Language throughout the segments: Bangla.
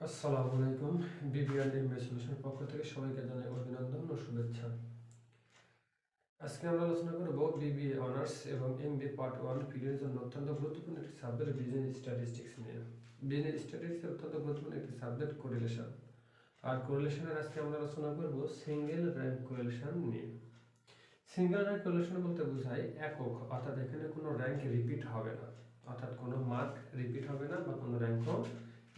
আসসালামু আলাইকুম। বিবিএন এমবিএ সলিউশনের পক্ষ থেকে সবাইকে জানাই অভিনন্দন ও শুভেচ্ছা। আজকে আমরা আলোচনা করব বিবিএ অনার্স এবং এমবিএ পার্ট 1 পিরিয়ডের জন্য অত্যন্ত গুরুত্বপূর্ণ একটি সাবজেক্ট বিজনেস স্ট্যাটিস্টিক্স নিয়ে। বিজনেস স্ট্যাটিস্টিক্স অত্যন্ত গুরুত্বপূর্ণ একটি সাবজেক্ট কোরিলেশন। আর কোরিলেশনের আজকে আমরা আলোচনা করব সিঙ্গেল র্যাঙ্ক কোরিলেশন নিয়ে। সিঙ্গেল র্যাঙ্ক কোরিলেশন বলতে বোঝায় একক, অর্থাৎ এখানে কোনো র্যাঙ্ক রিপিট হবে না, অর্থাৎ কোনো মার্ক রিপিট হবে না বা কোনো র্যাঙ্কও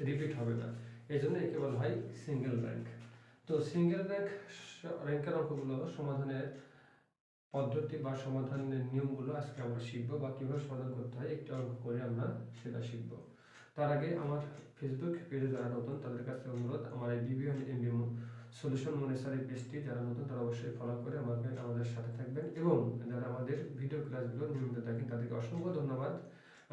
রিপিট হবে না, এই জন্য একে বলা হয় সিঙ্গেল র্যাঙ্ক। তো সিঙ্গেল র্যাঙ্কের অঙ্কগুলো সমাধানের পদ্ধতি বা সমাধানের নিয়মগুলো আজকে আমরা শিখবো, বা কীভাবে সমাধান করতে হয় একটি অঙ্ক করে আমরা সেটা শিখবো। তার আগে আমার ফেসবুক পেজে যারা নতুন তাদের কাছে অনুরোধ, আমার এই বিবিএন এমবিএ সলিউশন মনিটর এই পেজটি যারা নতুন তারা অবশ্যই ফলো করে আমাদের সাথে থাকবেন, এবং যারা আমাদের ভিডিও ক্লাসগুলো নিয়মিত দেখেন তাদেরকে অসংখ্য ধন্যবাদ।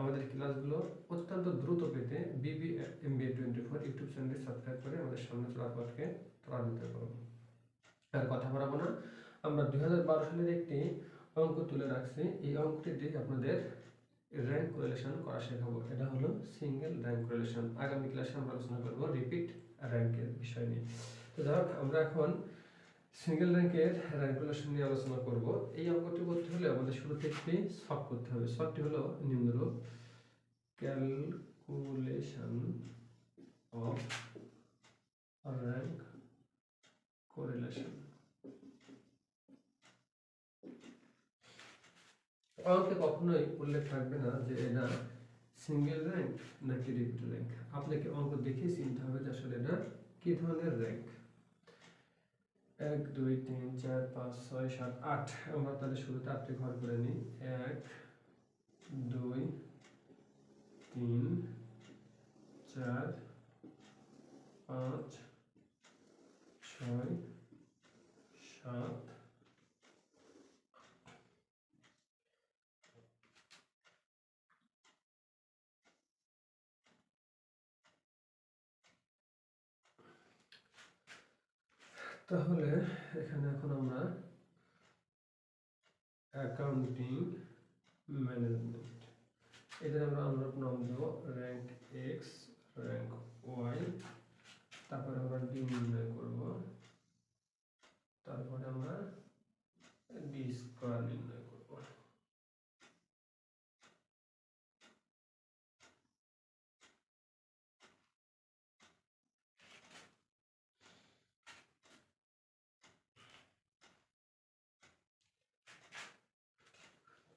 আমাদের ক্লাসগুলো অত্যন্ত দ্রুত পেতে BBMBA24 ইউটিউব চ্যানেলটি সাবস্ক্রাইব করে আমাদের সামনে চলার পথকে ত্বরান্বিত করুন। আর কথা বাড়াবো না, আমরা 2012 সালের একটি অঙ্ক তুলে রাখছি। এই অঙ্কটি দিয়ে আপনাদের র্যাঙ্ক কোরিলেশন করা শেখাবো। এটা হলো সিঙ্গেল র্যাঙ্ক কোরিলেশন। আগামী ক্লাসে আমরা আলোচনা করব রিপিট র্যাঙ্কের বিষয় নিয়ে। তো যাই হোক, আমরা এখন সিঙ্গেল র্যাঙ্কের র্যাঙ্ক কোরিলেশন নিয়ে আলোচনা করব। এই অঙ্কটি করতে হলে আমাদের শুরু থেকে সলভ করতে হবে। সলভটি হলো নিম্নরূপ: ক্যালকুলেশন অফ র্যাঙ্ক কোরিলেশন। অঙ্কে কখনোই উল্লেখ থাকবে না যে এটা সিঙ্গেল র্যাঙ্ক নাকি রিপিট র্যাঙ্ক। আপনাকে অঙ্ক দেখে চিনতে হবে যে আসলে এটা কি ধরনের র্যাঙ্ক। 1 2 3 4 5 6 7 8, আমরা তাহলে শুরুতে 8টি ঘর করে নিই। 1 2 3 4 5 6 7। তাহলে এখানে এখন আমরা অ্যাকাউন্টিং ম্যানেজমেন্ট, এদের আমরা নাম দেব র্যাঙ্ক এক্স, র্যাঙ্ক ওয়াই, তারপরে আমরা ডি নির্ণয় করব, তারপরে আমরা ডি স্কোয়ার নির্ণয় করব।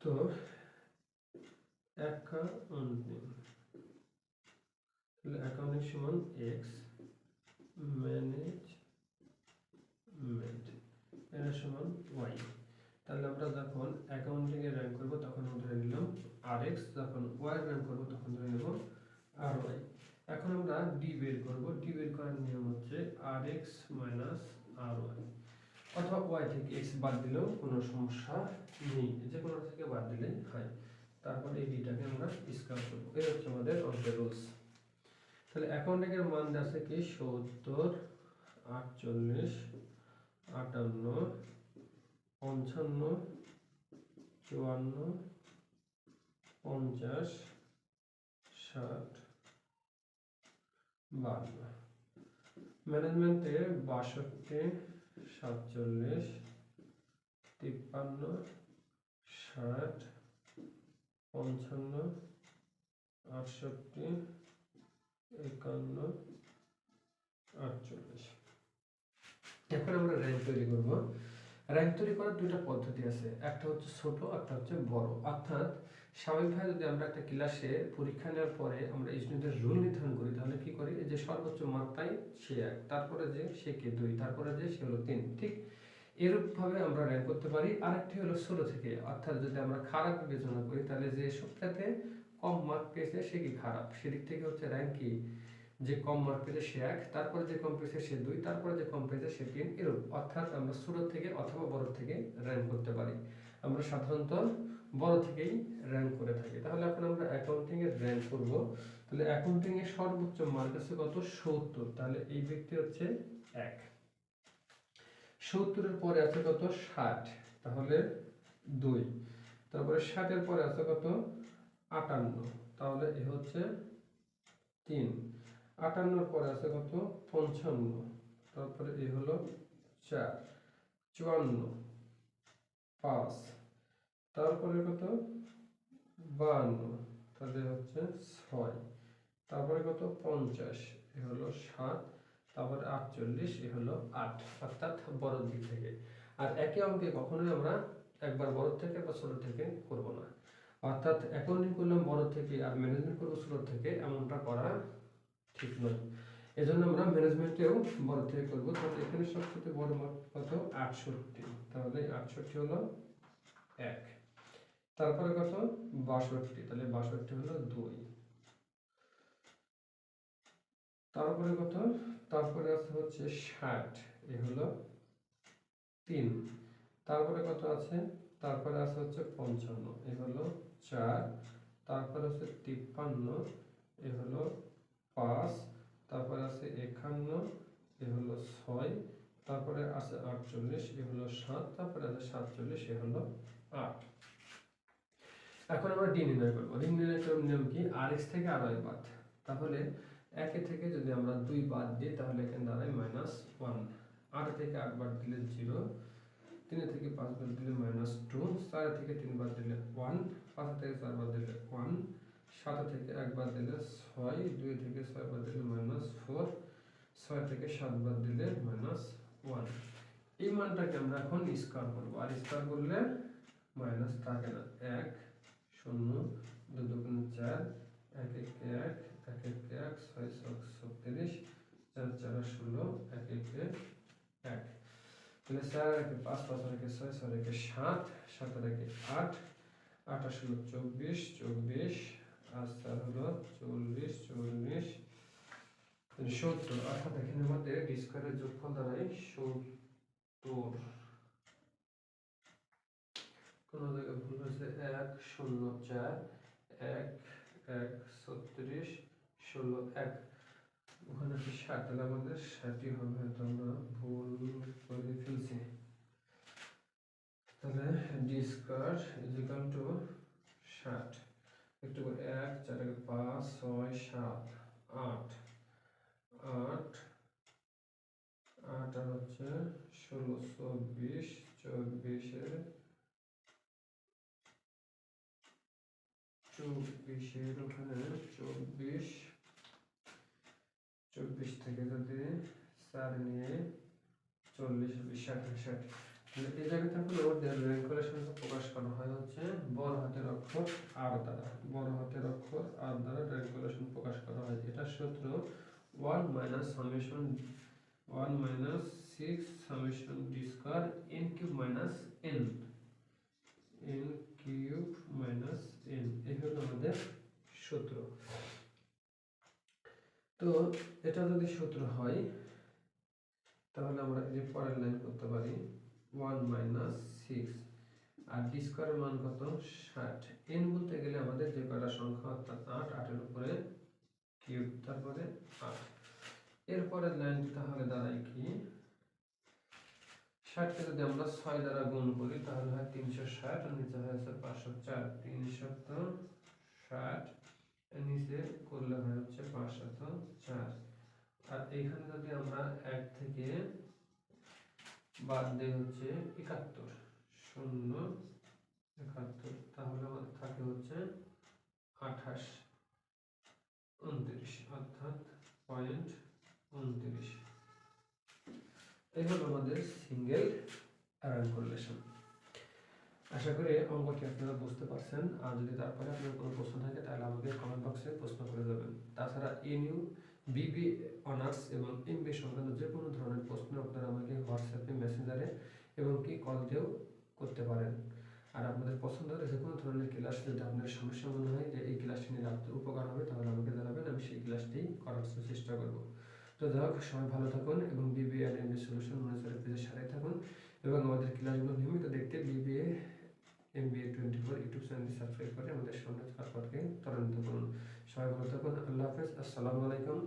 তো অ্যাকাউন্টিং, তাহলে অ্যাকাউন্টিং সমান এক্স, ম্যানেজমেন্ট এর সমান ওয়াই। তাহলে আমরা যখন অ্যাকাউন্টিং এর র্যাঙ্ক করব তখন আমরা ধরে নিলাম আর এক্স, যখন ওয়াই এর র্যাঙ্ক করব তখন ধরে নেব আর ওয়াই। এখন আমরা ডি বের করব। ডি বের করার নিয়ম হচ্ছে আর এক্স মাইনাস আর ওয়াই, অথবা ওয়াই থেকে এক্স বাদ দিলেও কোনো সমস্যা নেই, যে কোনো থেকে বাদ দিলেই হয়। তারপর এই ডিটাকে আমরা স্কয়ার করব। এই হচ্ছে আমাদের অঙ্কের রুলস। তাহলে অ্যাকাউন্টিং এর মান আছে কি 70 48 58 55 54 50 60 52। ম্যানেজমেন্টে 62 47 53 60 55 68 51 48। এখন আমরা র্যাঙ্ক তৈরি করব। র্যাঙ্ক তৈরি করার দুইটা পদ্ধতি আছে, একটা হচ্ছে ছোট, একটা হচ্ছে বড়। অর্থাৎ স্বাভাবিকভাবে যদি আমরা একটা ক্লাসে পরীক্ষা নেওয়ার পরে আমরা স্টুডেন্টের রোল নির্ধারণ করি, তাহলে কি করি, যে সর্বোচ্চ মার্ক পাই সে 1, তারপরে যে সে কে 2, তারপরে যে সে হলো 3। ঠিক এরূপভাবে আমরা র্যাঙ্ক করতে পারি। আরেকটি হলো ছোট থেকে, অর্থাৎ যদি আমরা খারাপ বিবেচনা করি তাহলে যে সবটাতে কম মার্ক পেয়েছে সে কি খারাপ, সেদিক থেকে হচ্ছে র্যাঙ্ক কি, যে কম মার্ক পেয়েছে সে 1, তারপরে যে কম পেয়েছে সে 2, তারপরে যে কম পেয়েছে সে 3। এরূপ অর্থাৎ আমরা ছোট থেকে অথবা বড় থেকে র্যাঙ্ক করতে পারি। আমরা সাধারণত বড় থেকেই র্যাঙ্ক করে থাকি। তাহলে এখন আমরা অ্যাকাউন্টিং এর র্যাঙ্ক করব। তাহলে অ্যাকাউন্টিং এর সর্বোচ্চ মার্ক আছে কত, 70। তাহলে এই ব্যক্তি হচ্ছে 1। 70 এর পরে আছে কত, 60, তাহলে 2। তারপরে 60 এর পরে আছে কত, 58, তাহলে এ হচ্ছে 3। 58 পরে আছে কত 55, তারপরে এই হলো 4, 54, 5, তারপরে কত 52, তাহলে হচ্ছে 6, তারপরে কত 50, এ হলো 7, তারপরে 48, এ হলো 8, অর্থাৎ বড় দিক থেকে। আর একে অঙ্কে কখনোই আমরা একবার বড় থেকে বা ছোট থেকে করব না, অর্থাৎ অ্যাকাউন্টিং করলাম বড় থেকে আর ম্যানেজমেন্ট করবো ছোট থেকে, এমনটা করা ঠিক নয়। এজন্য আমরা ম্যানেজমেন্টেও বড় থেকে করব। তাহলে এখানে সবচেয়ে বড় মাপ কত 68, তাহলে 68 হলো 1, তারপরে কত 62, তাহলে 62 হলো 2, তারপরে কত, তারপরে আছে হচ্ছে 60, এ হলো 3, তারপরে কত আছে, তারপরে আছে হচ্ছে 55, এ হলো 4, তারপরে আছে 53, এ হলো 5, তারপরে আছে 51, এ হলো 6, তারপরে আছে 48, এ হলো 7, তারপরে আছে 47, এ হলো 8। এখন আমরা ডি নির্ণয় করবো। ডি নির্ণয় করার নিয়ম কি, আরএক্স থেকে আরওয়াই বাদ, তাহলে একে থেকে যদি আমরা 2 বাদ দিই তাহলে এখানে দাঁড়ায় -1, 8 থেকে 8 বাদ দিলে 0, 3 থেকে 5 বাদ দিলে -2, 4 থেকে 3 বাদ দিলে 1, 5 থেকে 4 বাদ দিলে 1, 7 থেকে 1 বাদ দিলে 6, 2 থেকে 6 বাদ দিলে -4, 6 থেকে 7 বাদ দিলে -1। এই মানটাকে আমরা এখন স্কয়ার করব, আর স্কয়ার করলে মাইনাস থাকে না। 1 0 2 2 4 1 1 1 1 1 1 6 6 36 4 4 16 1 1 1, তাহলে 4 1 5 5 1 6 6 1 7 7 1 8 8 16 24 24 আর 4 হলো 40 40 70, অর্থাৎ এখানে আমাদের ডি স্কয়ারের যোগফল দাঁড়ায় 70। কোন জায়গায় ভুল হয়েছে, 1 0 4 1 1 36 16 1, ওখানে আছে 60, তাহলে আমাদের 60ই হবে, হয়তো আমরা ভুল করে ফেলছি। তাহলে D square is equal to 60, একটু 1 4 5 6 7 8 8 8 আর হচ্ছে 16 24 24 এর 24 এর ওখানে 24 24 থেকে যদি 4 নিয়ে 40 60 60, তাহলে এই জায়গাতে হলো ওদের র্যাঙ্কুলেশনকে প্রকাশ করা হয় হচ্ছে বড় হাতের অক্ষর আর দ্বারা, বড় হাতের অক্ষর আর দ্বারা র্যাঙ্কুলেশন প্রকাশ করা হয়। এটা সূত্র 1 minus summation 1 minus 6 summation D square n cube minus n, n cube minus n, এই হলো আমাদের সূত্র। তো এটা যদি সূত্র হয় তাহলে আমরা এই পরের লাইন করতে পারি 1 মাইনাস 6, আর ডি স্কয়ারের মান কত 60, n বলতে গেলে আমাদের যে কয়টা সংখ্যা অর্থাৎ 8, 8 এর উপরে কিউব, তারপরে 8। এরপরের লাইনটি তাহলে দাঁড়ায় কি, 60 কে যদি আমরা 6 দ্বারা গুণ করি তাহলে হয় 360, আর নিচে হয়েছে 504, 360 এর নিচে করলে হয় হচ্ছে 504, আর এইখানে যদি আমরা 1 থেকে বাদ দেই হচ্ছে 71 0 71, তাহলে আমাদের থাকে হচ্ছে 28 29, অর্থাৎ 0.29। এই হলো আমাদের সিঙ্গেল র্যাঙ্কুলেশন। আশা করি অঙ্কটি আপনারা বুঝতে পারছেন, আর যদি তারপরে আপনার কোনো প্রশ্ন থাকে তাহলে আমাকে কমেন্ট বক্সে প্রশ্ন করে যাবেন। তাছাড়া এনইউ, বিবি অনার্স এবং এমবি সংক্রান্ত যে কোনো ধরনের প্রশ্ন আপনারা আমাকে হোয়াটসঅ্যাপে, মেসেঞ্জারে এবং কি কল দিয়েও করতে পারেন। আর আপনাদের পছন্দের যে কোনো ধরনের ক্লাস যদি আপনার সমস্যা মনে হয় যে এই ক্লাসটি নিয়ে আপনার উপকার হবে তাহলে আমাকে জানাবেন, আমি সেই ক্লাসটি করার চেষ্টা করব। তো যাই হোক, সবাই ভালো থাকুন এবং বিবিএ অ্যান্ড এমবি সলিউশন মনিটরের পেজের সাথে থাকুন এবং আমাদের ক্লাসগুলো নিয়মিত দেখতে বিবিএ MBA 24 ইউটিউব চ্যানেলটি সাবস্ক্রাইব করে আমাদের সামনে কাজ পথকে ত্বরান্বিত করুন। সবাই ভালো থাকুন, আল্লাহ হাফেজ, আসসালামু আলাইকুম।